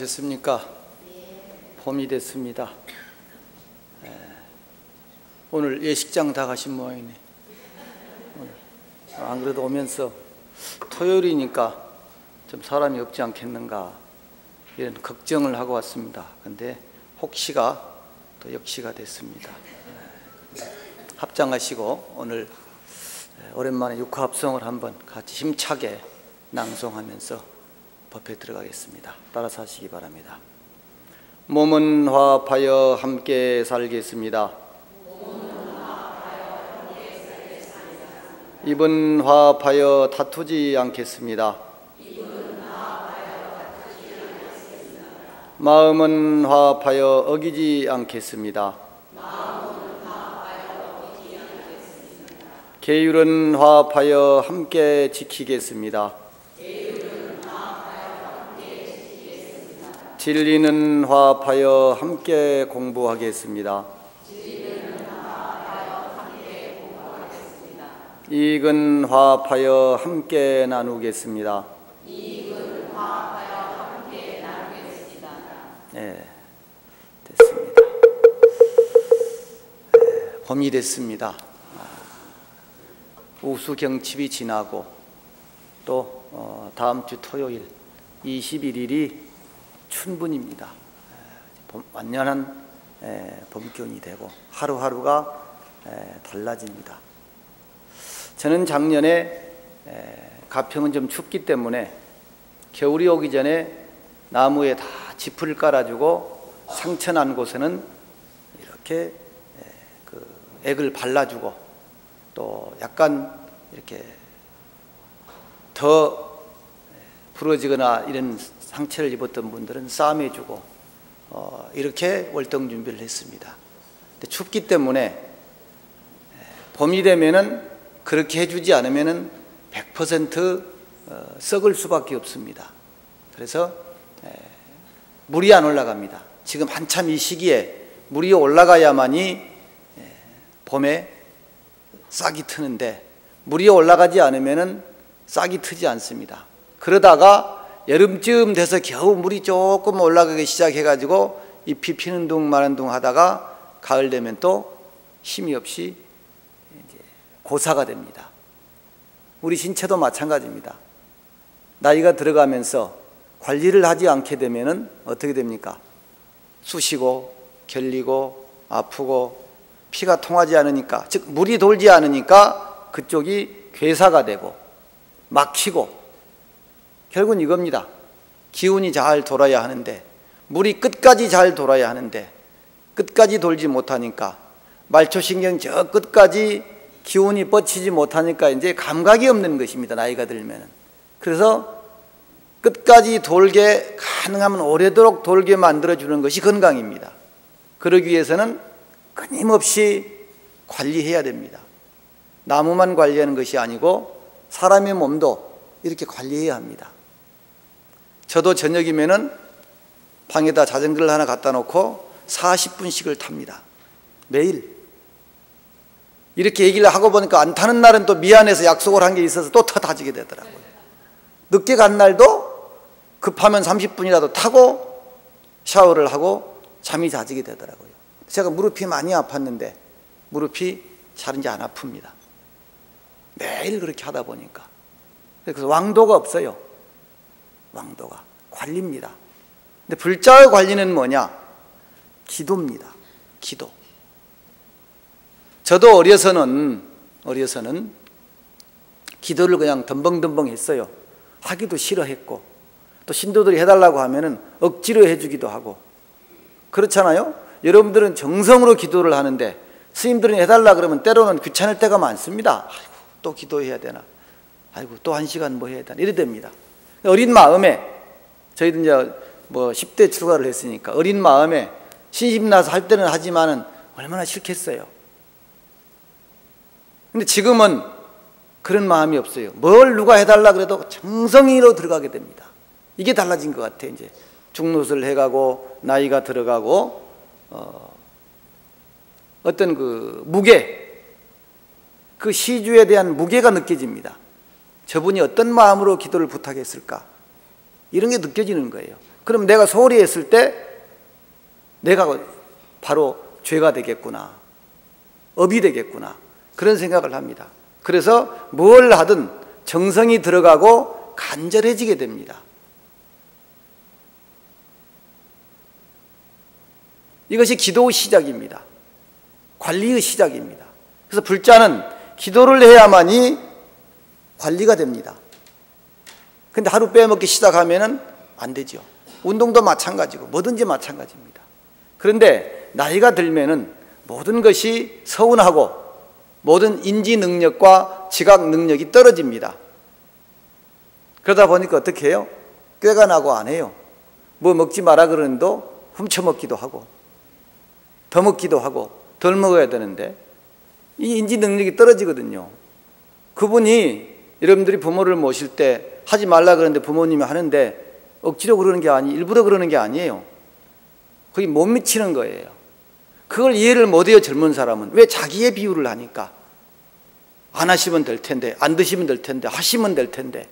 안녕하셨습니까? 봄이 됐습니다. 오늘 예식장 다 가신 모양이네. 안 그래도 오면서 토요일이니까 좀 사람이 없지 않겠는가 이런 걱정을 하고 왔습니다. 근데 혹시가 또 역시가 됐습니다. 합장하시고 오늘 오랜만에 육화합성을 한번 같이 힘차게 낭송하면서 법회 들어가겠습니다. 따라서 하시기 바랍니다. 몸은 화합하여 함께 살겠습니다. 입은 화합하여 다투지 않겠습니다. 마음은 화합하여 어기지 않겠습니다. 계율은 화합하여 함께 지키겠습니다. 진리는 화합하여 함께 공부하겠습니다. 이익은 화합하여 함께 나누겠습니다. 네, 됐습니다. 봄이 됐습니다. 우수경칩이 지나고 또 다음 주 토요일 21일이 춘분입니다. 완연한 봄기운이 되고 하루하루가 달라집니다. 저는 작년에 가평은 좀 춥기 때문에 겨울이 오기 전에 나무에 다 지프를 깔아주고 상처 난 곳에는 이렇게 액을 발라주고 또 약간 이렇게 더 부러지거나 이런 상처를 입었던 분들은 싸매주고 이렇게 월동 준비를 했습니다. 근데 춥기 때문에 봄이 되면은 그렇게 해주지 않으면은 100% 썩을 수밖에 없습니다. 그래서 물이 안 올라갑니다. 지금 한참 이 시기에 물이 올라가야만이 봄에 싹이 트는데 물이 올라가지 않으면은 싹이 트지 않습니다. 그러다가 여름쯤 돼서 겨우 물이 조금 올라가기 시작해가지고 잎이 피는 둥 마는 둥 하다가 가을 되면 또 힘이 없이 이제 고사가 됩니다. 우리 신체도 마찬가지입니다. 나이가 들어가면서 관리를 하지 않게 되면은 어떻게 됩니까? 쑤시고 결리고 아프고 피가 통하지 않으니까, 즉 물이 돌지 않으니까 그쪽이 괴사가 되고 막히고, 결국은 이겁니다. 기운이 잘 돌아야 하는데 물이 끝까지 잘 돌아야 하는데 끝까지 돌지 못하니까 말초신경 저 끝까지 기운이 뻗치지 못하니까 이제 감각이 없는 것입니다. 나이가 들면은. 그래서 끝까지 돌게, 가능하면 오래도록 돌게 만들어주는 것이 건강입니다. 그러기 위해서는 끊임없이 관리해야 됩니다. 나무만 관리하는 것이 아니고 사람의 몸도 이렇게 관리해야 합니다. 저도 저녁이면은 방에다 자전거를 하나 갖다 놓고 40분씩을 탑니다. 매일. 이렇게 얘기를 하고 보니까 안 타는 날은 또 미안해서 약속을 한 게 있어서 또 타지게 되더라고요. 늦게 간 날도 급하면 30분이라도 타고 샤워를 하고 잠이 자지게 되더라고요. 제가 무릎이 많이 아팠는데 무릎이 잘 이제 안 아픕니다. 매일 그렇게 하다 보니까. 그래서 왕도가 없어요. 왕도가. 관리입니다. 근데 불자의 관리는 뭐냐? 기도입니다. 기도. 저도 어려서는 기도를 그냥 덤벙덤벙 했어요. 하기도 싫어했고, 또 신도들이 해달라고 하면은 억지로 해주기도 하고. 그렇잖아요? 여러분들은 정성으로 기도를 하는데 스님들은 해달라 그러면 때로는 귀찮을 때가 많습니다. 아이고, 또 기도해야 되나? 아이고, 또 1시간 뭐 해야 되나? 이래 됩니다. 어린 마음에, 저희도 이제 뭐 10대 출가를 했으니까 어린 마음에 신심나서 할 때는 하지만은 얼마나 싫겠어요. 근데 지금은 그런 마음이 없어요. 뭘 누가 해달라 그래도 정성으로 들어가게 됩니다. 이게 달라진 것 같아요. 이제 중노를 해가고 나이가 들어가고 어떤 그 무게, 그 시주에 대한 무게가 느껴집니다. 저분이 어떤 마음으로 기도를 부탁했을까? 이런 게 느껴지는 거예요. 그럼 내가 소홀히 했을 때 내가 바로 죄가 되겠구나, 업이 되겠구나, 그런 생각을 합니다. 그래서 뭘 하든 정성이 들어가고 간절해지게 됩니다. 이것이 기도의 시작입니다. 관리의 시작입니다. 그래서 불자는 기도를 해야만이 관리가 됩니다. 근데 하루 빼먹기 시작하면은 안 되죠. 운동도 마찬가지고 뭐든지 마찬가지입니다. 그런데 나이가 들면은 모든 것이 서운하고 모든 인지 능력과 지각 능력이 떨어집니다. 그러다 보니까 어떻게 해요? 꾀가 나고 안 해요. 뭐 먹지 마라 그러는도 훔쳐 먹기도 하고 더 먹기도 하고 덜 먹어야 되는데 이 인지 능력이 떨어지거든요. 그분이 여러분들이 부모를 모실 때 하지 말라 그러는데 부모님이 하는데 억지로 그러는 게 아니, 일부러 그러는 게 아니에요. 그게 못 미치는 거예요. 그걸 이해를 못해요. 젊은 사람은. 왜? 자기의 비유를 하니까. 안 하시면 될 텐데, 안 드시면 될 텐데, 하시면 될 텐데.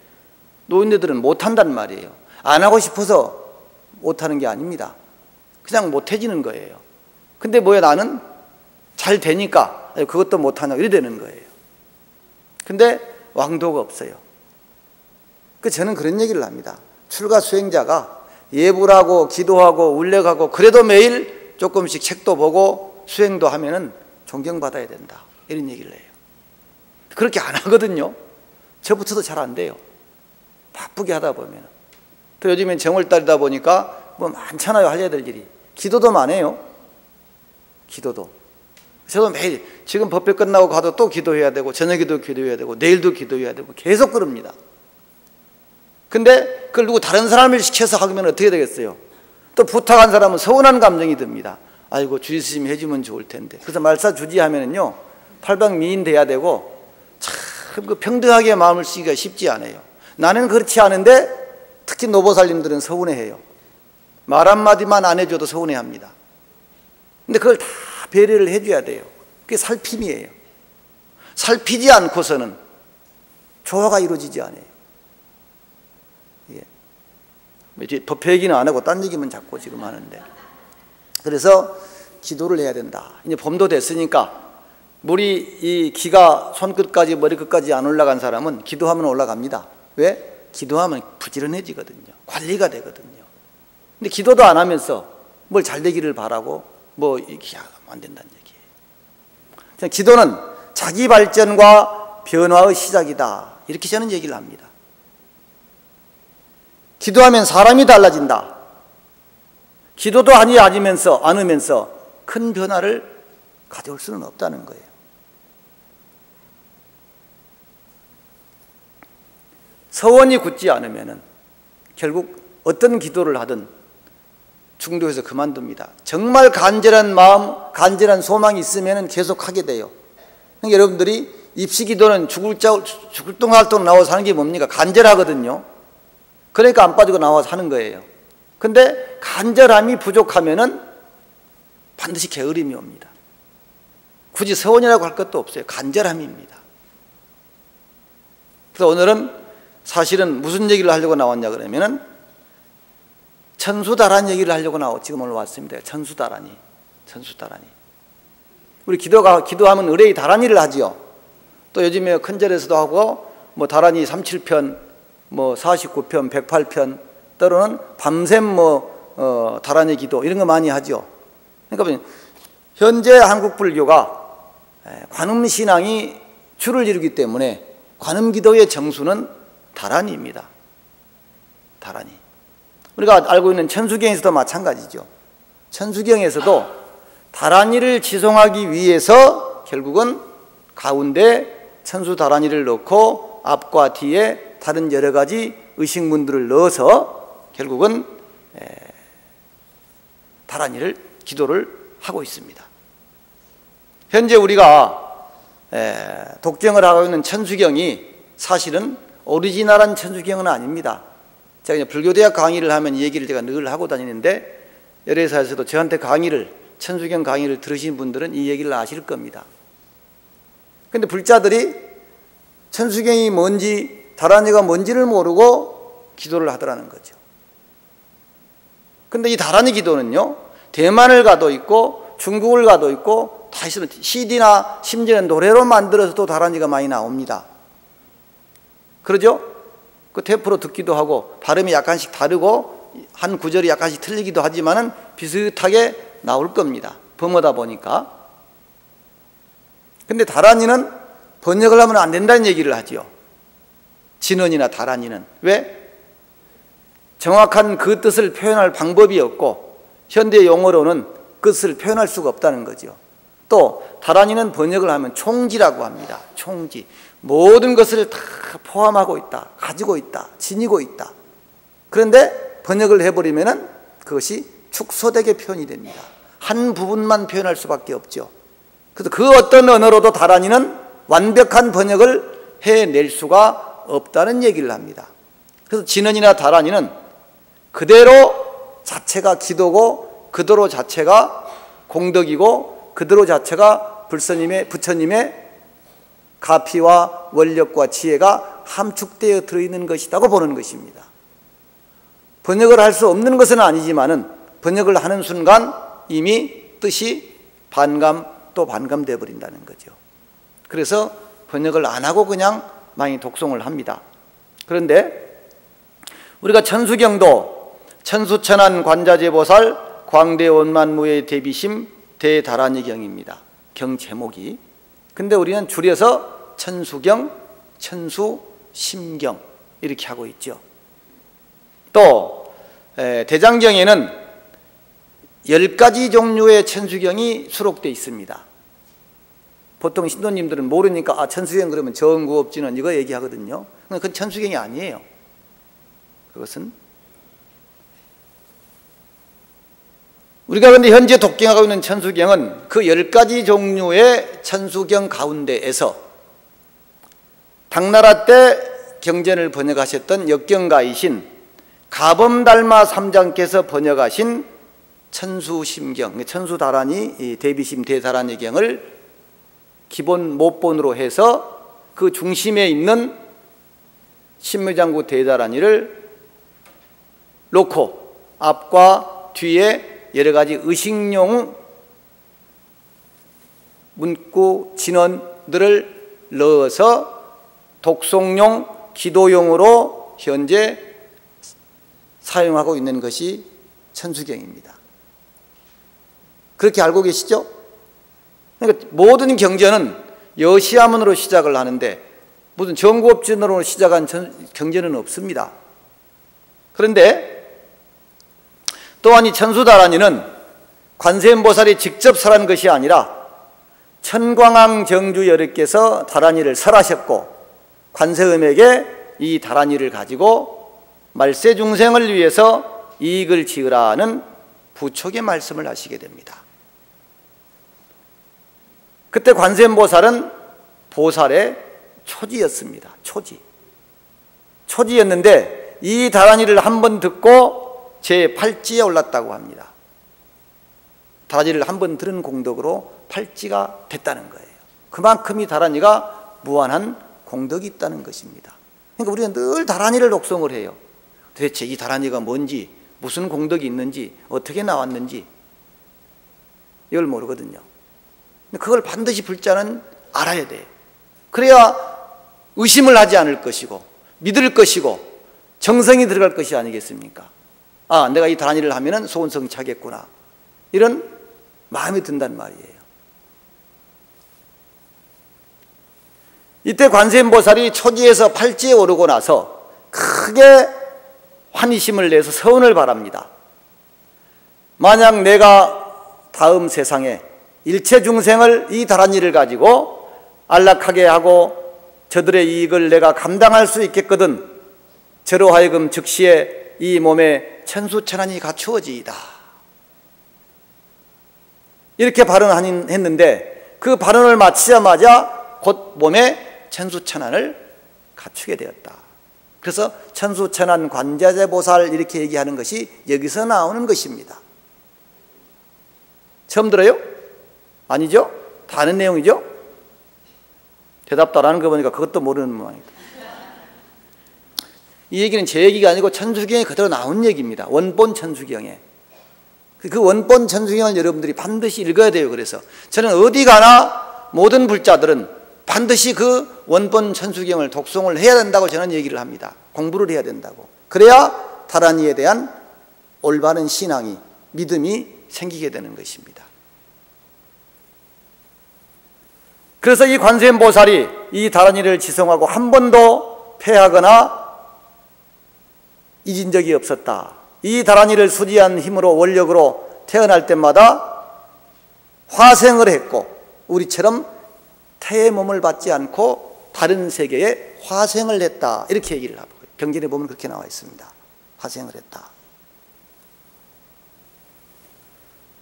노인네들은 못한단 말이에요. 안 하고 싶어서 못하는 게 아닙니다. 그냥 못해지는 거예요. 근데 뭐야, 나는 잘 되니까 그것도 못하냐 이래 되는 거예요. 근데 왕도가 없어요. 저는 그런 얘기를 합니다. 출가 수행자가 예불 하고 기도하고 울력하고 그래도 매일 조금씩 책도 보고 수행도 하면은 존경받아야 된다, 이런 얘기를 해요. 그렇게 안 하거든요. 저부터도 잘 안 돼요. 바쁘게 하다 보면. 또 요즘엔 정월달이다 보니까 뭐 많잖아요, 하려야 될 일이. 기도도 많아요. 기도도. 저도 매일 지금 법회 끝나고 가도 또 기도해야 되고 저녁에도 기도해야 되고 내일도 기도해야 되고 계속 그럽니다. 근데 그걸 누구 다른 사람을 시켜서 하면 어떻게 되겠어요? 또 부탁한 사람은 서운한 감정이 듭니다. 아이고 주지 스님이 해주면 좋을 텐데. 그래서 말사 주지하면은요 팔방미인 돼야 되고 참 그 평등하게 마음을 쓰기가 쉽지 않아요. 나는 그렇지 않은데 특히 노보살님들은 서운해해요. 말 한마디만 안 해줘도 서운해합니다. 근데 그걸 다 배려를 해줘야 돼요. 그게 살핌이에요. 살피지 않고서는 조화가 이루어지지 않아요. 이제 법회 얘기는 안 하고 딴 얘기만 자꾸 지금 하는데, 그래서 기도를 해야 된다. 이제 봄도 됐으니까 물이 이 기가 손끝까지 머리끝까지 안 올라간 사람은 기도하면 올라갑니다. 왜? 기도하면 부지런해지거든요. 관리가 되거든요. 근데 기도도 안 하면서 뭘 잘 되기를 바라고 뭐 이렇게 하면 안 된다는 얘기예요. 기도는 자기 발전과 변화의 시작이다, 이렇게 저는 얘기를 합니다. 기도하면 사람이 달라진다. 기도도 하지 않으면서 큰 변화를 가져올 수는 없다는 거예요. 서원이 굳지 않으면 결국 어떤 기도를 하든 중도에서 그만둡니다. 정말 간절한 마음, 간절한 소망이 있으면 계속 하게 돼요. 그러니까 여러분들이 입시기도는 죽을 둥할동 나와서 하는 게 뭡니까? 간절하거든요. 그러니까 안 빠지고 나와서 하는 거예요. 근데 간절함이 부족하면은 반드시 게으름이 옵니다. 굳이 서원이라고 할 것도 없어요. 간절함입니다. 그래서 오늘은 사실은 무슨 얘기를 하려고 나왔냐 그러면은 천수다란 얘기를 하려고 지금 오늘 왔습니다. 천수다란이. 우리 기도하면 의뢰의 다란이를 하지요. 또 요즘에 큰절에서도 하고 뭐 다란이 37편, 뭐 49편, 108편, 때로는 밤샘 다란이 기도 이런 거 많이 하죠. 그러니까 현재 한국 불교가 관음신앙이 주를 이루기 때문에 관음기도의 정수는 다란이입니다. 다란이. 우리가 알고 있는 천수경에서도 마찬가지죠. 천수경에서도 다란이를 지송하기 위해서 결국은 가운데 천수 다란이를 넣고 앞과 뒤에 다른 여러 가지 의식문들을 넣어서 결국은 다란이를 기도를 하고 있습니다. 현재 우리가 독경을 하고 있는 천수경이 사실은 오리지널한 천수경은 아닙니다. 제가 이제 불교대학 강의를 하면 이 얘기를 제가 늘 하고 다니는데 열애사에서도 저한테 천수경 강의를 들으신 분들은 이 얘기를 아실 겁니다. 그런데 불자들이 천수경이 뭔지 다란이가 뭔지를 모르고 기도를 하더라는 거죠. 근데 이 다란이 기도는요, 대만을 가도 있고 중국을 가도 있고 다 있으면 CD나 심지어는 노래로 만들어서도 다란이가 많이 나옵니다. 그러죠? 그 테이프로 듣기도 하고 발음이 약간씩 다르고 한 구절이 약간씩 틀리기도 하지만은 비슷하게 나올 겁니다. 범어다 보니까. 근데 다란이는 번역을 하면 안 된다는 얘기를 하죠. 진언이나 다란이는. 왜? 정확한 그 뜻을 표현할 방법이 없고 현대 용어로는 그 뜻을 표현할 수가 없다는 거죠. 또 다란이는 번역을 하면 총지라고 합니다. 총지. 모든 것을 다 포함하고 있다, 가지고 있다, 지니고 있다. 그런데 번역을 해버리면은 그것이 축소되게 표현이 됩니다. 한 부분만 표현할 수밖에 없죠. 그래서 그 어떤 언어로도 다란이는 완벽한 번역을 해낼 수가 없다는 얘기를 합니다. 그래서 진언이나 다란이는 그대로 자체가 기도고 그대로 자체가 공덕이고 그대로 자체가 부처님의 가피와 원력과 지혜가 함축되어 들어있는 것이라고 보는 것입니다. 번역을 할 수 없는 것은 아니지만은 번역을 하는 순간 이미 뜻이 반감 또 반감되어 버린다는 거죠. 그래서 번역을 안 하고 그냥 많이 독송을 합니다. 그런데 우리가 천수경도 천수천안 관자재보살 광대원만무의 대비심 대다란이경입니다. 경 제목이. 근데 우리는 줄여서 천수경, 천수심경 이렇게 하고 있죠. 또 대장경에는 10가지 종류의 천수경이 수록되어 있습니다. 보통 신도님들은 모르니까 천수경 그러면 정구업진원 이거 얘기하거든요. 그건 천수경이 아니에요. 그것은 우리가 근데 현재 독경하고 있는 천수경은 그 10가지 종류의 천수경 가운데에서 당나라 때 경전을 번역하셨던 역경가이신 가범달마 삼장께서 번역하신 천수심경, 천수다란이 대비심 대다란이경을 기본 모본으로 해서 그 중심에 있는 신묘장구 대다란이를 놓고 앞과 뒤에 여러 가지 의식용 문구 진언들을 넣어서 독송용 기도용으로 현재 사용하고 있는 것이 천수경입니다. 그렇게 알고 계시죠? 그러니까 모든 경전은 여시아문으로 시작을 하는데 무슨 정구업진으로 시작한 경전은 없습니다. 그런데 또한 이 천수다란이는 관세음보살이 직접 설한 것이 아니라 천광왕 정주 여력께서 다란이를 설하셨고 관세음에게 이 다란이를 가지고 말세 중생을 위해서 이익을 지으라는 부촉의 말씀을 하시게 됩니다. 그때 관세음보살은 보살의 초지였습니다. 초지였는데 이 다란이를 한번 듣고 제8지에 올랐다고 합니다. 다란이를 한번 들은 공덕으로 8지가 됐다는 거예요. 그만큼 이 다란이가 무한한 공덕이 있다는 것입니다. 그러니까 우리가 늘 다란이를 독송을 해요. 도대체 이 다란이가 뭔지, 무슨 공덕이 있는지, 어떻게 나왔는지 이걸 모르거든요. 그걸 반드시 불자는 알아야 돼요. 그래야 의심을 하지 않을 것이고 믿을 것이고 정성이 들어갈 것이 아니겠습니까? 내가 이 다란이를 하면은 소원성이 차겠구나 이런 마음이 든단 말이에요. 이때 관세음보살이 초지에서 8지에 오르고 나서 크게 환희심을 내서 서원을 바랍니다. 만약 내가 다음 세상에 일체 중생을 이 다란이를 가지고 안락하게 하고 저들의 이익을 내가 감당할 수 있겠거든 저로 하여금 즉시에 이 몸에 천수천안이 갖추어지이다. 이렇게 발언했는데 그 발언을 마치자마자 곧 몸에 천수천안을 갖추게 되었다. 그래서 천수천안 관자재보살 이렇게 얘기하는 것이 여기서 나오는 것입니다. 처음 들어요? 아니죠? 다 아는 내용이죠? 대답도 안 하는 거 보니까 그것도 모르는 모양이다. 이 얘기는 제 얘기가 아니고 천수경에 그대로 나온 얘기입니다. 원본 천수경에. 그 원본 천수경을 여러분들이 반드시 읽어야 돼요. 그래서 저는 어디 가나 모든 불자들은 반드시 그 원본 천수경을 독송을 해야 된다고 저는 얘기를 합니다. 공부를 해야 된다고. 그래야 다란이에 대한 올바른 신앙이, 믿음이 생기게 되는 것입니다. 그래서 이 관세음보살이 이 다란이를 지성하고 한 번도 패하거나 잊은 적이 없었다. 이 다란이를 수지한 힘으로 원력으로 태어날 때마다 화생을 했고 우리처럼 태의 몸을 받지 않고 다른 세계에 화생을 했다. 이렇게 얘기를 하고 경전에 보면 그렇게 나와 있습니다. 화생을 했다.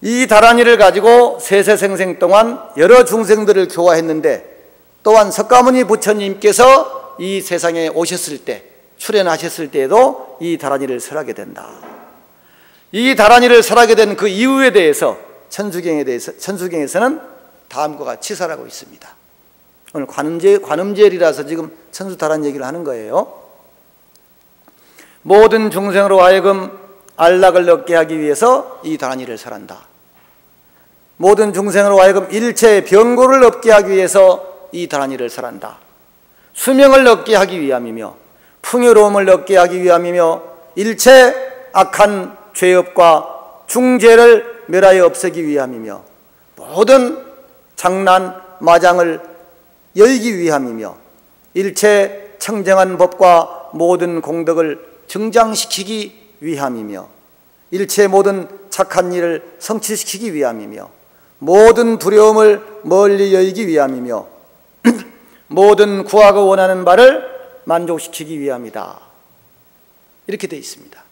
이 다란이를 가지고 세세생생 동안 여러 중생들을 교화했는데 또한 석가모니 부처님께서 이 세상에 오셨을 때 출연하셨을 때에도 이 다란이를 설하게 된다. 이 다란이를 설하게 된 그 이유에 대해서 천수경에서는 다음과 같이 설하고 있습니다. 오늘 관음제일이라서 지금 천수다란 얘기를 하는 거예요. 모든 중생으로 하여금 안락을 얻게 하기 위해서 이 다란이를 설한다. 모든 중생으로 하여금 일체의 병고를 얻게 하기 위해서 이 다란이를 설한다. 수명을 얻게 하기 위함이며 풍요로움을 얻게 하기 위함이며 일체 악한 죄업과 중죄를 멸하여 없애기 위함이며 모든 장난, 마장을 열기 위함이며 일체 청정한 법과 모든 공덕을 증장시키기 위함이며 일체 모든 착한 일을 성취시키기 위함이며 모든 두려움을 멀리 여기기 위함이며 모든 구하고 원하는 바를 만족시키기 위함이다. 이렇게 되어 있습니다.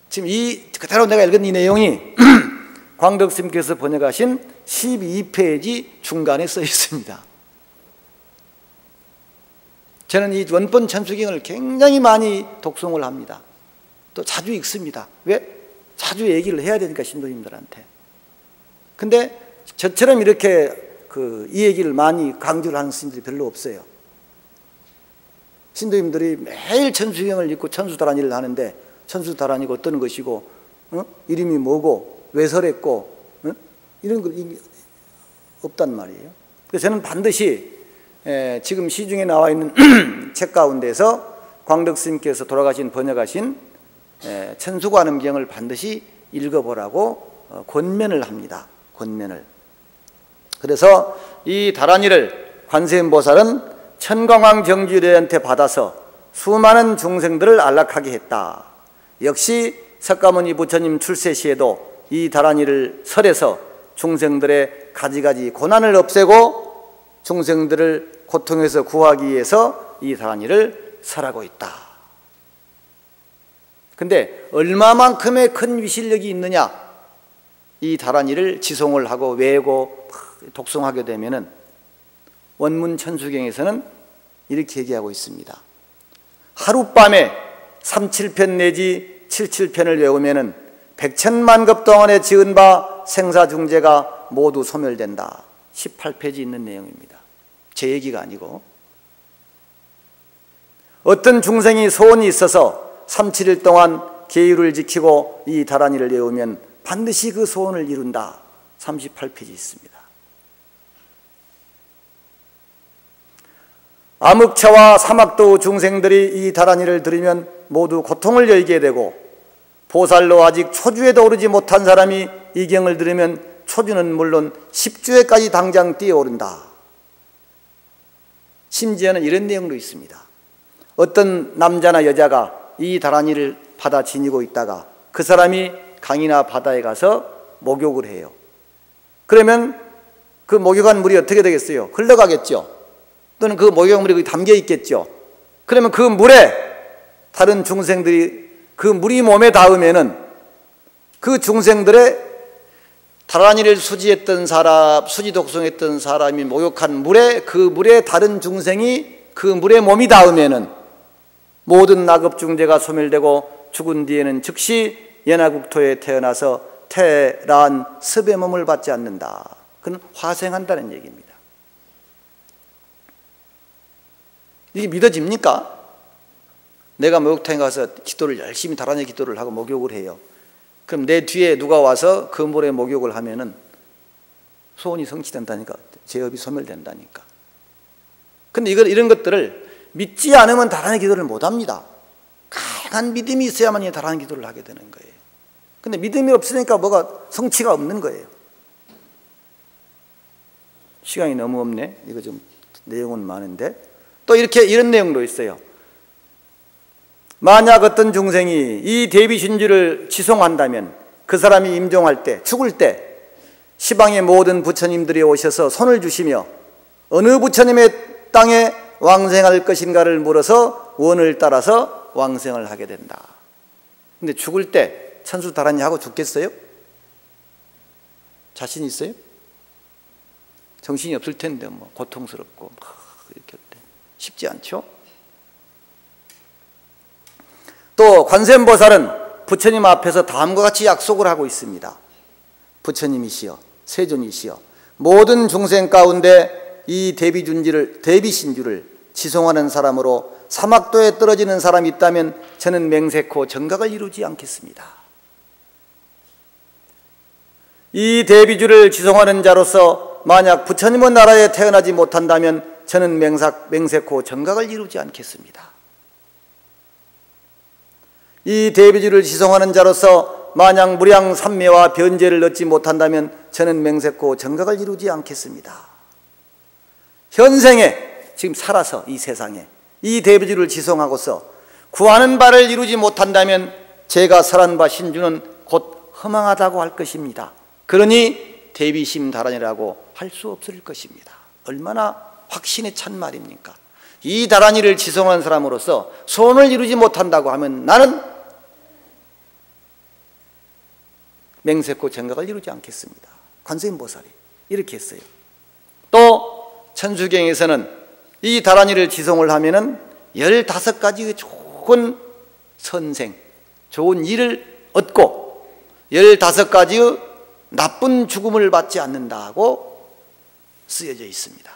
지금 이 그대로 내가 읽은 이 내용이 광덕스님께서 번역하신 12페이지 중간에 써 있습니다. 저는 이 원본 천수경을 굉장히 많이 독송을 합니다. 또 자주 읽습니다. 왜? 자주 얘기를 해야 되니까 신도님들한테. 근데 저처럼 이렇게 이 얘기를 많이 강조를 하는 스님들이 별로 없어요. 신도님들이 매일 천수경을 읽고 천수다란이를 하는데 천수다란이가 어떤 것이고 이름이 뭐고 왜 설했고 이런 거 없단 말이에요. 그래서 저는 반드시 지금 시중에 나와 있는 책 가운데서 광덕스님께서 돌아가신 번역하신 천수관음경을 반드시 읽어보라고 권면을 합니다. 권면을. 그래서 이 다란이를 관세음보살은 천광왕 정주례한테 받아서 수많은 중생들을 안락하게 했다. 역시 석가모니 부처님 출세 시에도 이 다란이를 설해서 중생들의 가지가지 고난을 없애고 중생들을 고통에서 구하기 위해서 이 다란이를 설하고 있다. 근데 얼마만큼의 큰 위실력이 있느냐? 이 다란이를 지송을 하고 외우고 독송하게 되면은 원문 천수경에서는 이렇게 얘기하고 있습니다. 하룻밤에 3, 7편 내지 7, 7편을 외우면은 100천만급 동안에 지은 바 생사중재가 모두 소멸된다. 18페이지 있는 내용입니다. 제 얘기가 아니고 어떤 중생이 소원이 있어서 3, 7일 동안 계율을 지키고 이 다란이를 외우면 반드시 그 소원을 이룬다. 38페이지 있습니다. 암흑차와 사막도 중생들이 이 다란이를 들으면 모두 고통을 여기게 되고 보살로 아직 초주에도 오르지 못한 사람이 이 경을 들으면 초주는 물론 10주에까지 당장 뛰어오른다. 심지어는 이런 내용도 있습니다. 어떤 남자나 여자가 이 다란이를 받아 지니고 있다가 그 사람이 강이나 바다에 가서 목욕을 해요. 그러면 그 목욕한 물이 어떻게 되겠어요? 흘러가겠죠. 또는 그 목욕물이 거기 담겨 있겠죠. 그러면 그 물에 다른 중생들이 그 물이 몸에 닿으면은 그 중생들의 다란이를 수지했던 사람, 수지 독송했던 사람이 목욕한 물에 그 물에 다른 중생이 그 물에 몸이 닿으면은 모든 낙업 중재가 소멸되고 죽은 뒤에는 즉시 연하국토에 태어나서 태란 습의 몸을 받지 않는다. 그는 화생한다는 얘기입니다. 이게 믿어집니까? 내가 목욕탕에 가서 기도를 열심히 다란이 기도를 하고 목욕을 해요. 그럼 내 뒤에 누가 와서 그 모래 목욕을 하면은 소원이 성취된다니까, 죄업이 소멸된다니까. 근데 이런 것들을 믿지 않으면 달아난 기도를 못 합니다. 강한 믿음이 있어야만 달아난 기도를 하게 되는 거예요. 근데 믿음이 없으니까 뭐가 성취가 없는 거예요. 시간이 너무 없네. 이거 좀 내용은 많은데 또 이런 내용도 있어요. 만약 어떤 중생이 이 대비신주를 지송한다면 그 사람이 임종할 때, 죽을 때 시방의 모든 부처님들이 오셔서 손을 주시며 어느 부처님의 땅에 왕생할 것인가를 물어서 원을 따라서 왕생을 하게 된다. 근데 죽을 때 천수달아니 하고 죽겠어요? 자신 있어요? 정신이 없을 텐데 뭐 고통스럽고 이렇게 쉽지 않죠? 또 관세음보살은 부처님 앞에서 다음과 같이 약속을 하고 있습니다. 부처님이시여, 세존이시여, 모든 중생 가운데 이 대비신주를 지송하는 사람으로 사막도에 떨어지는 사람이 있다면 저는 맹세코 정각을 이루지 않겠습니다. 이 대비주를 지송하는 자로서 만약 부처님의 나라에 태어나지 못한다면 저는 맹세코 정각을 이루지 않겠습니다. 이 대비주를 지송하는 자로서 만약 무량 삼매와 변제를 얻지 못한다면 저는 맹세코 정각을 이루지 않겠습니다. 현생에 지금 살아서 이 세상에 이 대비주를 지송하고서 구하는 바를 이루지 못한다면 제가 설한 바 신주는 곧 허망하다고 할 것입니다. 그러니 대비심달아니라고 할 수 없을 것입니다. 얼마나 확신에 찬 말입니까? 이 달아니를 지송한 사람으로서 소원을 이루지 못한다고 하면 나는 맹세코 정각을 이루지 않겠습니다. 관세음보살이 이렇게 했어요. 또 천수경에서는 이 달아니를 지송을 하면은 15가지의 좋은 선생, 좋은 일을 얻고 15가지의 나쁜 죽음을 받지 않는다고 쓰여져 있습니다.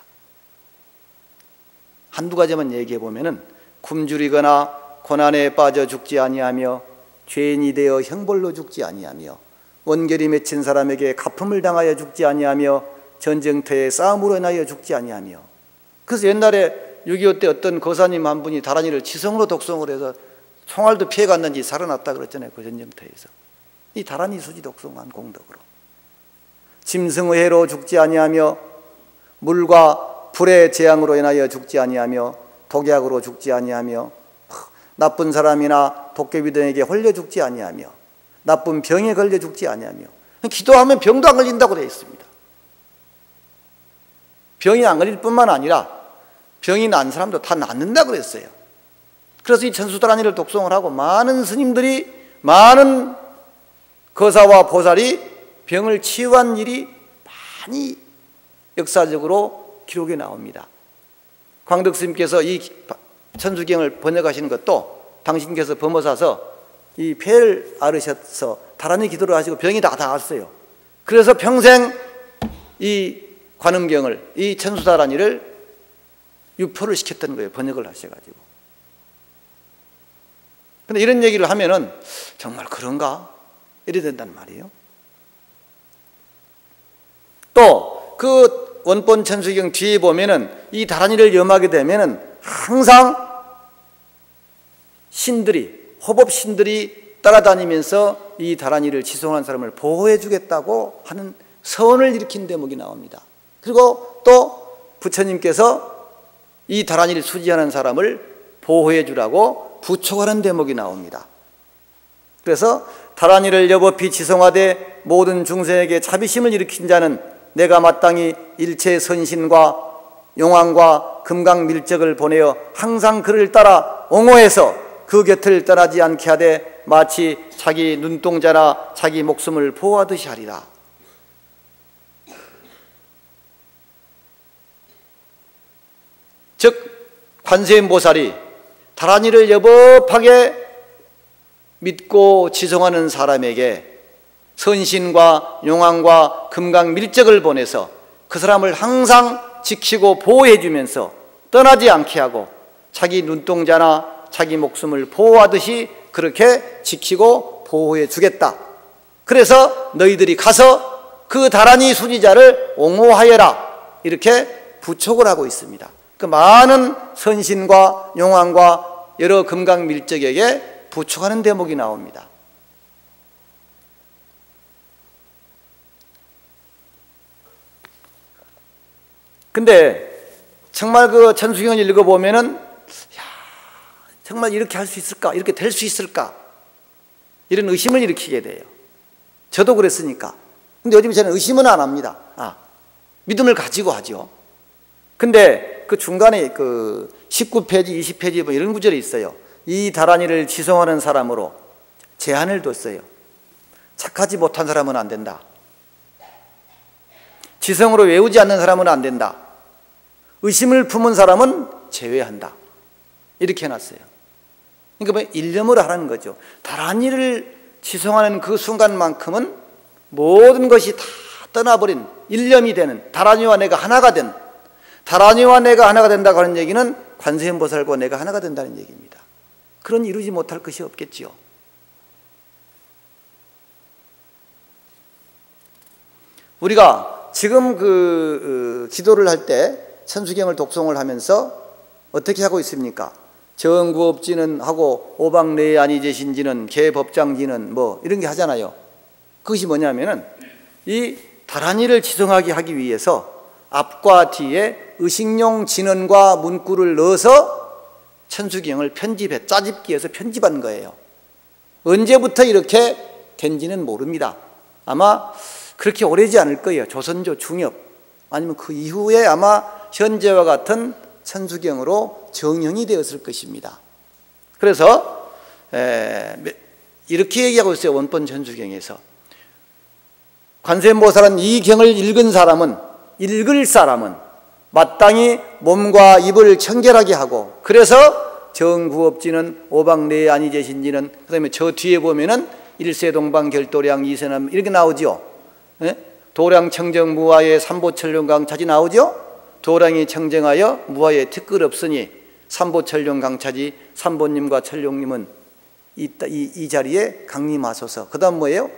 한두 가지만 얘기해 보면은 굶주리거나 고난에 빠져 죽지 아니하며 죄인이 되어 형벌로 죽지 아니하며 원결이 맺힌 사람에게 가품을 당하여 죽지 아니하며 전쟁터에 싸움으로 인하여 죽지 아니하며. 그래서 옛날에 6.25 때 어떤 거사님 한 분이 달아니를 지성으로 독송을 해서 총알도 피해갔는지 살아났다 그랬잖아요. 그 전쟁터에서. 이 달아니 수지 독송한 공덕으로. 짐승의 해로 죽지 아니하며 물과 불의 재앙으로 인하여 죽지 아니하며 독약으로 죽지 아니하며 나쁜 사람이나 도깨비들에게 홀려 죽지 아니하며 나쁜 병에 걸려 죽지 아니하며. 기도하면 병도 안 걸린다고 되어 있습니다. 병이 안 걸릴 뿐만 아니라 병이 난 사람도 다 낫는다고 그랬어요. 그래서 이 천수달아니를 독송을 하고 많은 스님들이, 많은 거사와 보살이 병을 치유한 일이 많이 역사적으로 기록에 나옵니다. 광덕스님께서 이 천수경을 번역하시는 것도 당신께서 범어사서 이 폐를 앓으셔서 달아니 기도를 하시고 병이 다 나았어요. 그래서 평생 이 관음경을, 이 천수달아니를 유포를 시켰던 거예요. 번역을 하셔가지고. 근데 이런 얘기를 하면은 정말 그런가? 이래 된단 말이에요. 또 그 원본 천수경 뒤에 보면은 이 달아니를 염하게 되면은 항상 신들이, 호법신들이 따라다니면서 이 달아니를 지송한 사람을 보호해 주겠다고 하는 서원을 일으킨 대목이 나옵니다. 그리고 또 부처님께서 이 달아니를 수지하는 사람을 보호해 주라고 부촉하는 대목이 나옵니다. 그래서 달아니를 여법히 지송하되 모든 중생에게 자비심을 일으킨 자는 내가 마땅히 일체 선신과 용왕과 금강밀적을 보내어 항상 그를 따라 옹호해서 그 곁을 떠나지 않게 하되 마치 자기 눈동자나 자기 목숨을 보호하듯이 하리라. 즉 관세음보살이 달아니를 여법하게 믿고 지송하는 사람에게 선신과 용왕과 금강밀적을 보내서 그 사람을 항상 지키고 보호해 주면서 떠나지 않게 하고 자기 눈동자나 자기 목숨을 보호하듯이 그렇게 지키고 보호해 주겠다. 그래서 너희들이 가서 그 다란이 수지자를 옹호하여라, 이렇게 부촉을 하고 있습니다. 그 많은 선신과 용왕과 여러 금강밀적에게 부촉하는 대목이 나옵니다. 근데 정말 그 천수경을 읽어보면은, 야, 정말 이렇게 할 수 있을까? 이렇게 될 수 있을까? 이런 의심을 일으키게 돼요. 저도 그랬으니까. 근데 요즘 저는 의심은 안 합니다. 믿음을 가지고 하죠. 근데 그 중간에 그 19페이지, 20페이지 뭐 이런 구절이 있어요. 이 다란이를 지송하는 사람으로 제한을 뒀어요. 착하지 못한 사람은 안 된다. 지성으로 외우지 않는 사람은 안 된다. 의심을 품은 사람은 제외한다. 이렇게 해놨어요. 그러니까 뭐 일념으로 하라는 거죠. 다란이를 지송하는 그 순간만큼은 모든 것이 다 떠나버린 일념이 되는, 다란이와 내가 하나가 된, 다란이와 내가 하나가 된다고 하는 얘기는 관세음보살과 내가 하나가 된다는 얘기입니다. 그런 이루지 못할 것이 없겠지요. 우리가 지금 기도를 할 때 천수경을 독송을 하면서 어떻게 하고 있습니까? 정구업지는 하고 오방내에 아니제신지는 개법장지는 뭐 이런 게 하잖아요. 그것이 뭐냐면은 이 다란이를 지성하게 하기 위해서 앞과 뒤에 의식용 진언과 문구를 넣어서 천수경을 편집해, 짜집기해서 편집한 거예요. 언제부터 이렇게 된지는 모릅니다. 아마 그렇게 오래지 않을 거예요. 조선조 중엽 아니면 그 이후에 아마 현재와 같은 천수경으로 정형이 되었을 것입니다. 그래서 이렇게 얘기하고 있어요. 원본 천수경에서 관세음보살은 이 경을 읽을 사람은 마땅히 몸과 입을 청결하게 하고, 그래서 정구업지는 오방내에 아니제신지는, 그 다음에 저 뒤에 보면은 일세동방 결도량 이세남 이렇게 나오죠. 도량 청정 무아의 삼보천룡강차지 나오죠. 도량이 청정하여 무아의 특글 없으니 삼보천룡강차지, 삼보님과 천룡님은 이 자리에 강림하소서. 그 다음 뭐예요?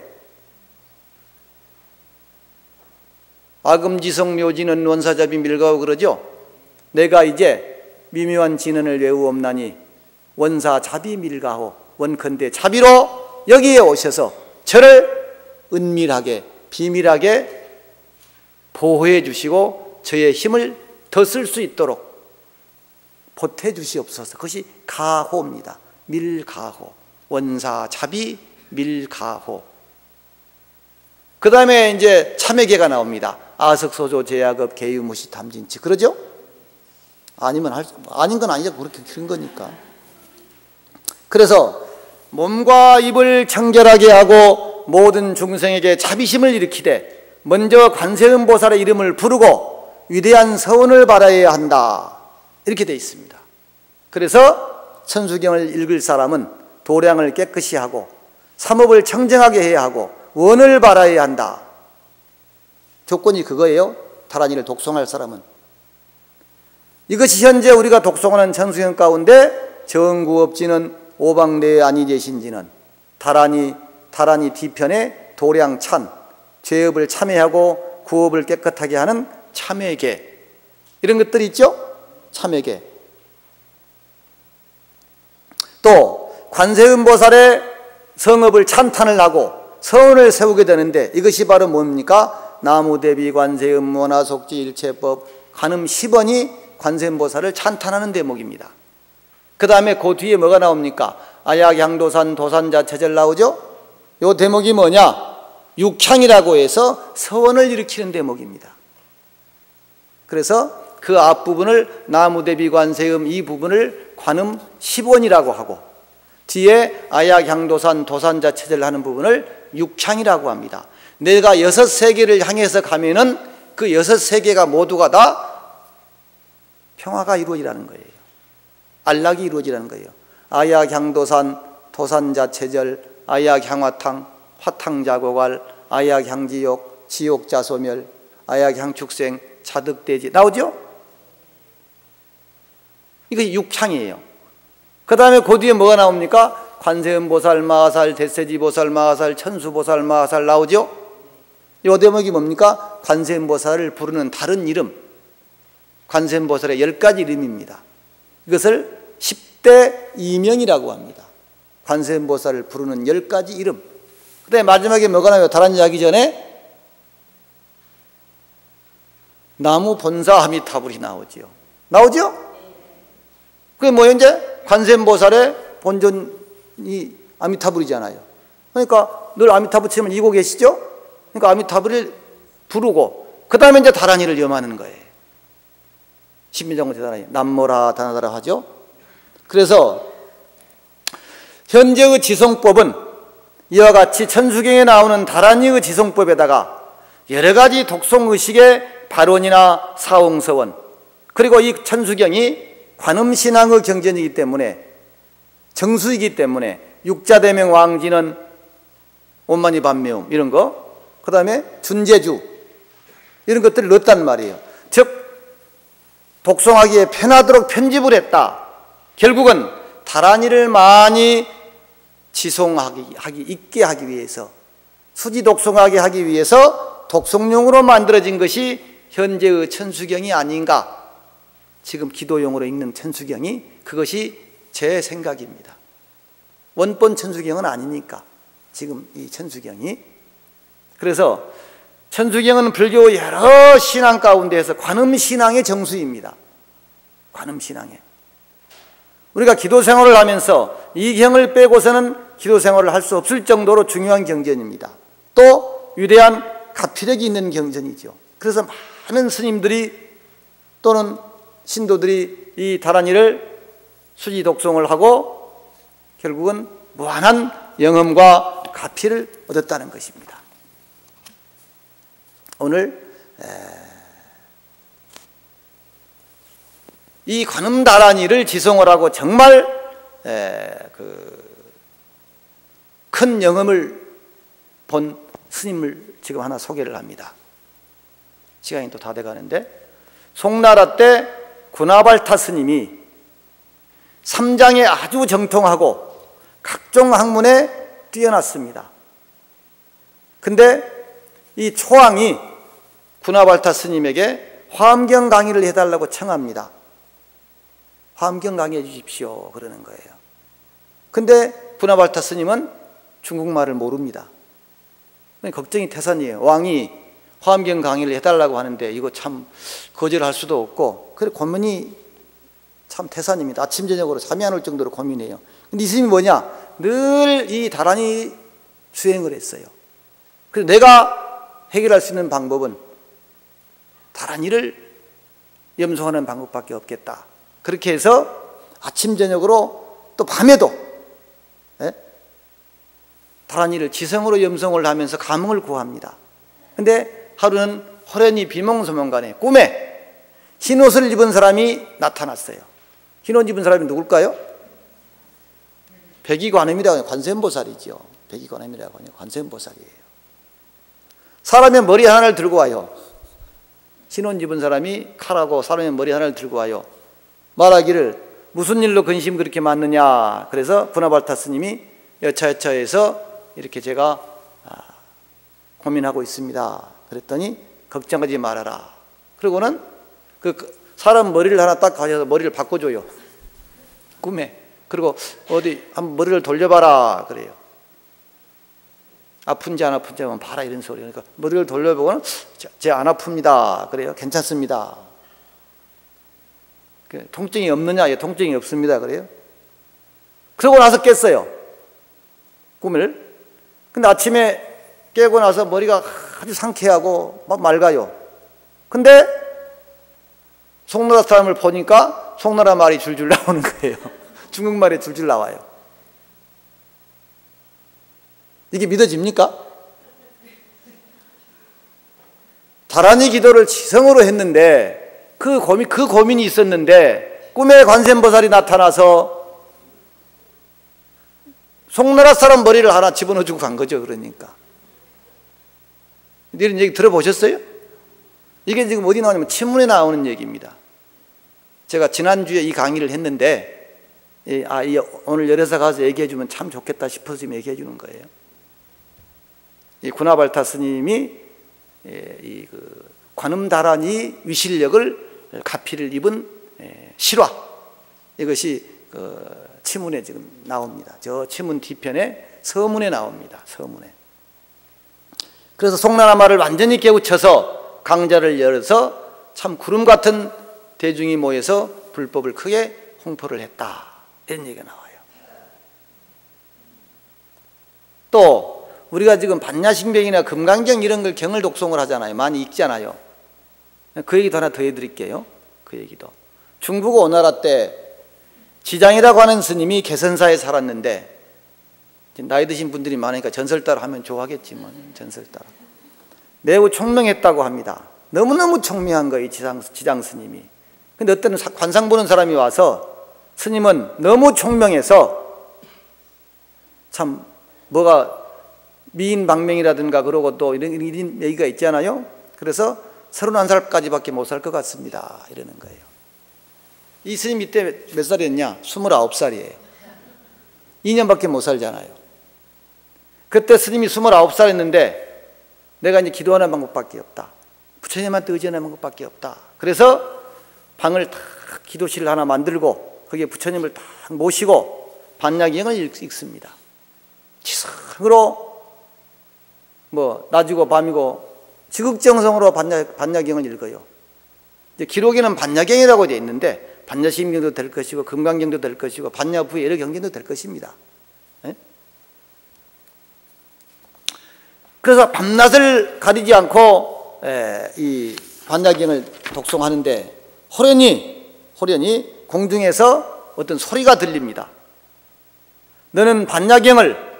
아금지성 묘지는 원사자비 밀가오 그러죠. 내가 이제 미묘한 진언을 외우옵나니 원사자비 밀가오, 원컨대 자비로 여기에 오셔서 저를 은밀하게 비밀하게 보호해 주시고 저의 힘을 더 쓸 수 있도록 보태 주시옵소서. 그것이 가호입니다. 밀가호, 원사자비 밀가호. 그 다음에 이제 참회계가 나옵니다. 아석소조 제약업 개유무시 탐진치, 그러죠? 아니면 아닌 건 아니죠. 그렇게 그런 거니까. 그래서 몸과 입을 청결하게 하고 모든 중생에게 자비심을 일으키되 먼저 관세음보살의 이름을 부르고 위대한 서원을 바라야 한다, 이렇게 되어 있습니다. 그래서 천수경을 읽을 사람은 도량을 깨끗이 하고 삼업을 청정하게 해야 하고 원을 바라야 한다. 조건이 그거예요. 다란이를 독송할 사람은. 이것이 현재 우리가 독송하는 천수경 가운데 정구업지는 오방내에 아니제신지는 다란이 뒤편에 도량찬, 죄업을 참회하고 구업을 깨끗하게 하는 참회계, 이런 것들이 있죠. 참회계. 또 관세음보살의 성업을 찬탄을 하고 서원을 세우게 되는데 이것이 바로 뭡니까? 나무대비 관세음 원화속지 일체법 관음 10원이 관세음보살을 찬탄하는 대목입니다. 그 다음에 그 뒤에 뭐가 나옵니까? 아약향도산 도산자체절 나오죠? 이 대목이 뭐냐? 육향이라고 해서 서원을 일으키는 대목입니다. 그래서 그 앞부분을 나무대비 관세음 이 부분을 관음 10원이라고 하고 뒤에 아약향도산 도산자체절 하는 부분을 육향이라고 합니다. 내가 6세계를 향해서 가면은 그 6세계가 모두가 다 평화가 이루어지라는 거예요. 안락이 이루어지라는 거예요. 아약향도산 도산자체절 아약향화탕 화탕자고갈 아약향지옥 지옥자소멸 아약향축생 자득대지 나오죠? 이거 육향이에요. 그 다음에 그 뒤에 뭐가 나옵니까? 관세음보살, 마하살, 대세지보살, 마하살, 천수보살, 마하살 나오죠? 이 대목이 뭡니까? 관세음보살을 부르는 다른 이름, 관세음보살의 10가지 이름입니다. 이것을 10대 이명이라고 합니다. 관세음보살을 부르는 10가지 이름. 그 다음에 마지막에 뭐가 나와요? 다란이 하기 전에 나무 본사 아미타불이 나오지요. 나오죠? 그게 뭐예요? 이제 관세음보살의 본전이 아미타불이잖아요. 그러니까 늘 아미타불 치면 이고 계시죠? 그러니까 아미타불을 부르고 그 다음에 이제 다란이를 염하는 거예요. 신민정부 대단하니 남모라 다나다라 하죠. 그래서 현재의 지송법은 이와 같이 천수경에 나오는 다란이의 지송법에다가 여러 가지 독송의식의 발원이나 사홍서원, 그리고 이 천수경이 관음신앙의 경전이기 때문에, 정수이기 때문에 육자대명 왕지는 온만이 반매움 이런 거, 그 다음에 준제주 이런 것들을 넣었단 말이에요. 즉 독송하기에 편하도록 편집을 했다. 결국은 다란이를 많이 있게 하기 위해서, 수지 독송하게 하기 위해서 독송용으로 만들어진 것이 현재의 천수경이 아닌가. 지금 기도용으로 읽는 천수경이, 그것이 제 생각입니다. 원본 천수경은 아니니까 지금 이 천수경이. 그래서 천수경은 불교 여러 신앙 가운데에서 관음신앙의 정수입니다. 관음신앙에 우리가 기도 생활을 하면서 이 경을 빼고서는 기도 생활을 할 수 없을 정도로 중요한 경전입니다. 또 위대한 가피력이 있는 경전이죠. 그래서 많은 스님들이 또는 신도들이 이 다란이를 수지 독송을 하고 결국은 무한한 영험과 가피를 얻었다는 것입니다. 오늘 이 관음다란이를 지송을 하고 정말 큰 영험을 본 스님을 지금 하나 소개를 합니다. 시간이 또 다 돼가는데, 송나라 때 구나발타 스님이 삼장에 아주 정통하고 각종 학문에 뛰어났습니다. 근데 이 초왕이 구나발타 스님에게 화엄경 강의를 해달라고 청합니다. 화엄경 강의해 주십시오 그러는 거예요. 근데 구나발타 스님은 중국말을 모릅니다. 걱정이 태산이에요. 왕이 화엄경 강의를 해달라고 하는데 이거 참 거절할 수도 없고, 그래 고민이 참 태산입니다. 아침 저녁으로 잠이 안 올 정도로 고민해요. 근데 이 스님이 뭐냐? 늘 이 다란이 수행을 했어요. 그래서 내가 해결할 수 있는 방법은 다란이를 염송하는 방법밖에 없겠다. 그렇게 해서 아침 저녁으로 또 밤에도 다란이를 지성으로 염송을 하면서 감흥을 구합니다. 근데 하루는 호련히 비몽소몽간에 꿈에 흰옷을 입은 사람이 나타났어요. 흰옷 입은 사람이 누굴까요? 백이관음이라고 해요. 관세음보살이죠. 백이관음이라고 해요. 관세음보살이에요. 사람의 머리 하나를 들고 와요. 흰옷 입은 사람이 칼하고 사람의 머리 하나를 들고 와요. 말하기를 무슨 일로 근심 그렇게 많느냐. 그래서 구나발타 스님이 여차여차해서 이렇게 제가 고민하고 있습니다. 그랬더니 걱정하지 말아라. 그리고는 그 사람 머리를 하나 딱 가져서 머리를 바꿔줘요. 꿈에. 그리고 어디 한번 머리를 돌려봐라 그래요. 아픈지 안 아픈지 한번 봐라 이런 소리. 그러니까 머리를 돌려보고는 제 안 아픕니다 그래요. 괜찮습니다. 통증이 없느냐? 예, 통증이 없습니다 그래요. 그러고 나서 깼어요. 꿈을. 근데 아침에 깨고 나서 머리가 아주 상쾌하고 막 맑아요. 근데 송나라 사람을 보니까 송나라 말이 줄줄 나오는 거예요. 중국말이 줄줄 나와요. 이게 믿어집니까? 다란이 기도를 지성으로 했는데 그 고민이 있었는데 꿈에 관세음보살이 나타나서 송나라 사람 머리를 하나 집어넣어주고 간 거죠. 그러니까 이런 얘기 들어보셨어요? 이게 지금 어디 나오냐면 친문에 나오는 얘기입니다. 제가 지난주에 이 강의를 했는데 오늘 열애사 가서 얘기해 주면 참 좋겠다 싶어서 지금 얘기해 주는 거예요. 이 구나발타 스님이 그 관음다란이 위실력을 가피를 입은 실화, 이것이 그 치문에 지금 나옵니다. 저 치문 뒤편에 서문에 나옵니다. 서문에. 그래서 송나라마를 완전히 깨우쳐서 강자를 열어서 참 구름 같은 대중이 모여서 불법을 크게 홍포를 했다, 이런 얘기가 나와요. 또 우리가 지금 반야신경이나 금강경 이런 걸 경을 독송을 하잖아요. 많이 읽잖아요. 그 얘기도 하나 더 해드릴게요. 그 얘기도. 중국 오나라 때 지장이라고 하는 스님이 개선사에 살았는데, 나이 드신 분들이 많으니까 전설따라 하면 좋아하겠지만, 전설따라 매우 총명했다고 합니다. 너무너무 총명한 거예요, 지장 스님이. 근데 어떤 관상 보는 사람이 와서 스님은 너무 총명해서 참 뭐가 미인방명이라든가 그러고 또 이런 얘기가 있잖아요. 그래서 31살까지밖에 못 살 것 같습니다, 이러는 거예요. 이 스님 이때 몇 살이었냐? 29살이에요. 2년밖에 못 살잖아요. 그때 스님이 29살이었는데 내가 이제 기도하는 방법밖에 없다, 부처님한테 의지하는 방법밖에 없다. 그래서 방을 딱 기도실을 하나 만들고 거기에 부처님을 딱 모시고 반야경을 읽습니다. 지성으로 뭐 낮이고 밤이고 지극정성으로 반야경을 읽어요. 이제 기록에는 반야경이라고 되어 있는데 반야심경도 될 것이고 금강경도 될 것이고 반야부의 여러 경전도 될 것입니다. 그래서 밤낮을 가리지 않고 이 반야경을 독송하는데 호련히 공중에서 어떤 소리가 들립니다. 너는 반야경을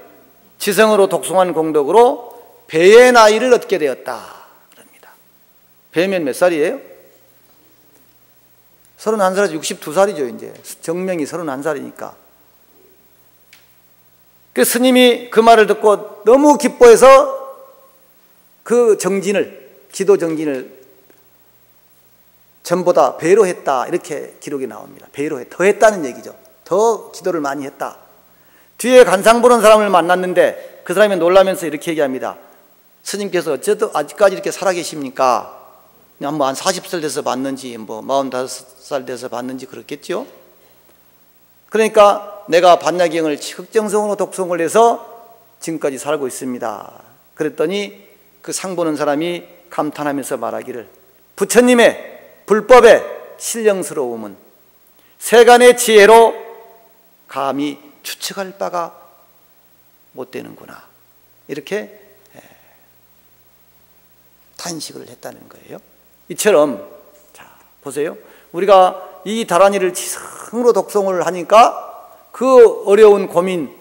지성으로 독송한 공덕으로 배의 나이를 얻게 되었다, 그럽니다. 배면 몇 살이에요? 31살에서 62살이죠. 이제 정명이 31살이니까. 그 스님이 그 말을 듣고 너무 기뻐해서 그 기도 정진을 전보다 배로 했다, 이렇게 기록이 나옵니다. 더 했다는 얘기죠. 더 기도를 많이 했다. 뒤에 관상 보는 사람을 만났는데 그 사람이 놀라면서 이렇게 얘기합니다. 스님께서 어째도 아직까지 이렇게 살아계십니까? 그냥 뭐 한 40살 돼서 봤는지 뭐 45살 돼서 봤는지 그렇겠죠. 그러니까 내가 반야경을 극정성으로 독송을 해서 지금까지 살고 있습니다. 그랬더니 그 상 보는 사람이 감탄하면서 말하기를, 부처님의 불법의 신령스러움은 세간의 지혜로 감히 추측할 바가 못 되는구나, 이렇게 탄식을 했다는 거예요. 이처럼 자 보세요. 우리가 이 다란이를 지성으로 독송을 하니까 그 어려운 고민,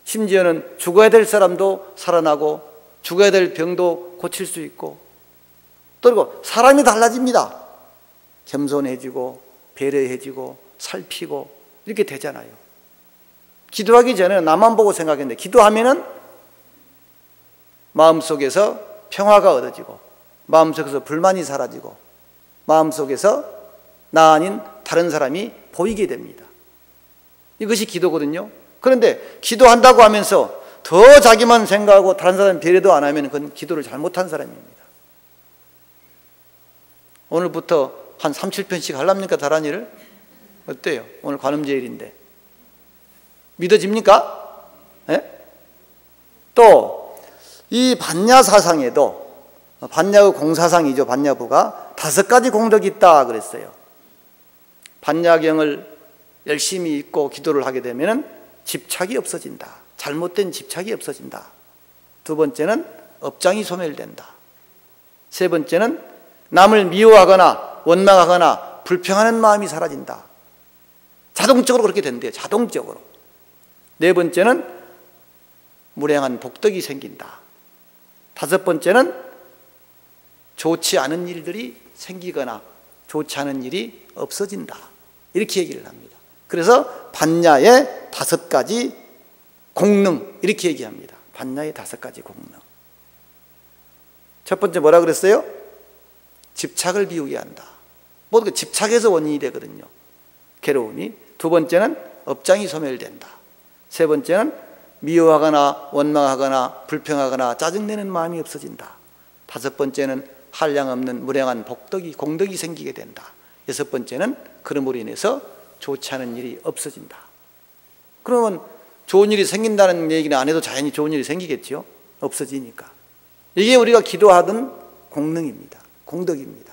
심지어는 죽어야 될 사람도 살아나고 죽어야 될 병도 고칠 수 있고, 그리고 사람이 달라집니다. 겸손해지고 배려해지고 살피고 이렇게 되잖아요. 기도하기 전에 나만 보고 생각했는데 기도하면은 마음속에서 평화가 얻어지고 마음속에서 불만이 사라지고 마음속에서 나 아닌 다른 사람이 보이게 됩니다. 이것이 기도거든요. 그런데 기도한다고 하면서 더 자기만 생각하고 다른 사람 배려도 안 하면 그건 기도를 잘못한 사람입니다. 오늘부터 한 3, 7편씩 하랍니까, 다란이를? 어때요? 오늘 관음제일인데 믿어집니까? 또 이 반야사상에도, 반야의 공사상이죠, 반야부가 5가지 공덕이 있다 그랬어요. 반야경을 열심히 읽고 기도를 하게 되면 집착이 없어진다. 잘못된 집착이 없어진다. 두 번째는 업장이 소멸된다. 세 번째는 남을 미워하거나 원망하거나 불평하는 마음이 사라진다. 자동적으로 그렇게 된대요. 자동적으로. 네 번째는 무량한 복덕이 생긴다. 다섯 번째는 좋지 않은 일들이 생기거나 좋지 않은 일이 없어진다. 이렇게 얘기를 합니다. 그래서 반야의 5가지 공능, 이렇게 얘기합니다. 반야의 5가지 공능. 첫 번째 뭐라 그랬어요? 집착을 비우게 한다. 모두 집착에서 원인이 되거든요, 괴로움이. 두 번째는 업장이 소멸된다. 세 번째는 미워하거나 원망하거나 불평하거나 짜증내는 마음이 없어진다. 다섯 번째는 한량 없는 무량한 공덕이 생기게 된다. 여섯 번째는 그러므로 인해서 좋지 않은 일이 없어진다. 그러면 좋은 일이 생긴다는 얘기는 안 해도 자연히 좋은 일이 생기겠죠. 없어지니까. 이게 우리가 기도하던 공능입니다. 공덕입니다.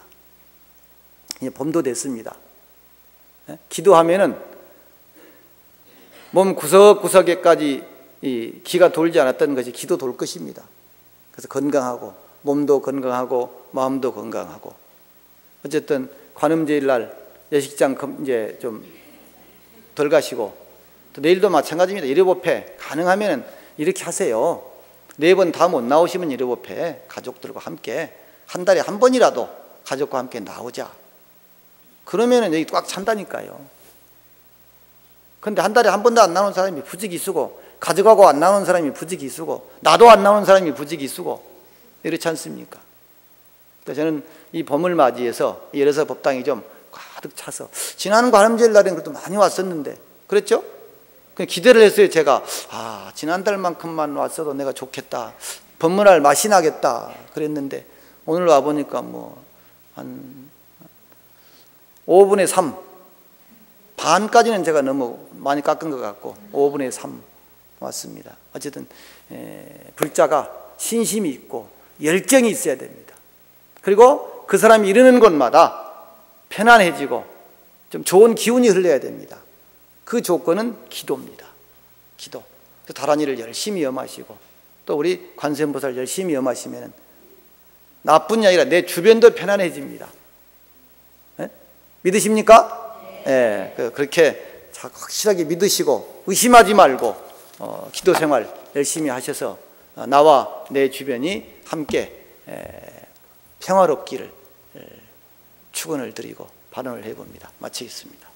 이제 봄도 됐습니다. 기도하면은 몸 구석구석에까지 이 기가 돌지 않았던 것이 기도 돌 것입니다. 그래서 건강하고 몸도 건강하고 마음도 건강하고 어쨌든 관음제일 날 예식장 이제 좀 덜 가시고 또 내일도 마찬가지입니다. 일요법회 가능하면 이렇게 하세요. 4번 다 못 나오시면 일요법회 가족들과 함께 한 달에 한 번이라도 가족과 함께 나오자. 그러면은 여기 꽉 찬다니까요. 근데 한 달에 한 번도 안 나오는 사람이 부지기수고 가져가고 안 나오는 사람이 부지기수고 나도 안 나오는 사람이 부지기수고 이렇지 않습니까? 그래서 저는 이 봄을 맞이해서 예래서 법당이 좀 가득 차서 지난 관음제일 날엔 그래도 많이 왔었는데 그랬죠? 기대를 했어요. 제가 지난달만큼만 왔어도 내가 좋겠다. 법문할 맛이 나겠다 그랬는데 오늘 와보니까 뭐 한 5분의 3 반까지는 제가 너무 많이 깎은 것 같고 5분의 3 왔습니다. 어쨌든 불자가 신심이 있고 열정이 있어야 됩니다. 그리고 그 사람이 이르는 곳마다 편안해지고 좀 좋은 기운이 흘러야 됩니다. 그 조건은 기도입니다. 기도. 다른 일을 열심히 염하시고 또 우리 관세음보살 열심히 염하시면 나뿐이 아니라 내 주변도 편안해집니다. 네? 믿으십니까? 네. 그렇게 확실하게 믿으시고 의심하지 말고 기도 생활 열심히 하셔서 나와 내 주변이 함께 평화롭기를 축원을 드리고 발언을 해봅니다. 마치겠습니다.